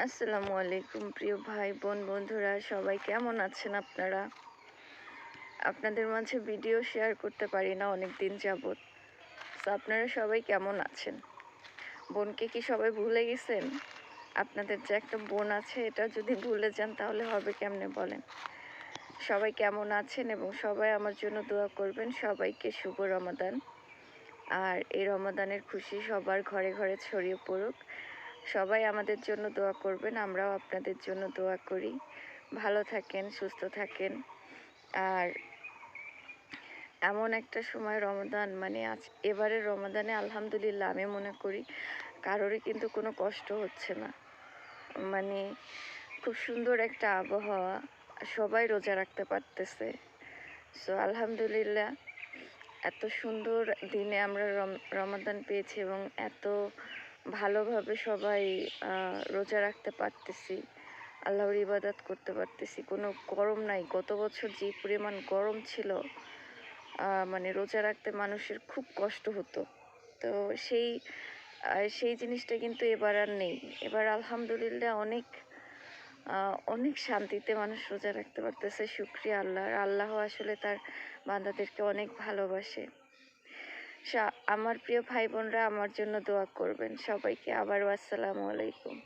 আসসালামু আলাইকুম প্রিয় ভাই বোন বন্ধুরা, সবাই কেমন আছেন আপনারা? আপনাদের মাঝে ভিডিও শেয়ার করতে পারি না অনেক দিন যাবৎ। তো আপনারা সবাই কেমন আছেন? বোনকে কি সবাই ভুলে গেছেন? আপনাদের যে একটা বোন আছে, এটা যদি ভুলে যান তাহলে হবে কেমনে বলেন? সবাই কেমন আছেন এবং সবাই আমার জন্য দোয়া করবেন। সবাইকে শুভ রমাদান। আর এই রমাদানের খুশি সবার ঘরে ঘরে ছড়িয়ে পড়ুক। সবাই আমাদের জন্য দোয়া করবেন, আমরাও আপনাদের জন্য দোয়া করি। ভালো থাকেন, সুস্থ থাকেন। আর এমন একটা সময় রমাদান, মানে এবারের রমাদানে আলহামদুলিল্লাহ আমি মনে করি কারোরই কিন্তু কোনো কষ্ট হচ্ছে না। মানে খুব সুন্দর একটা আবহাওয়া, সবাই রোজা রাখতে পারতেছে। সো আলহামদুলিল্লাহ, এত সুন্দর দিনে আমরা রমাদান পেয়েছি এবং এত ভালোভাবে সবাই রোজা রাখতে পারতেছি, আল্লাহর ইবাদত করতে পারতেছি। কোনো গরম নাই। গত বছর যে পরিমাণ গরম ছিল, মানে রোজা রাখতে মানুষের খুব কষ্ট হতো। তো সেই জিনিসটা কিন্তু এবার আর নেই। এবার আলহামদুলিল্লাহ অনেক শান্তিতে মানুষ রোজা রাখতে পারতেছে। শুকরিয়া আল্লাহর। আল্লাহ আসলে তার বান্দাদেরকে অনেক ভালোবাসে। আমার প্রিয় ভাই বোনরা আমার জন্য দোয়া করবেন। সবাইকে আবারও আসসালামু আলাইকুম।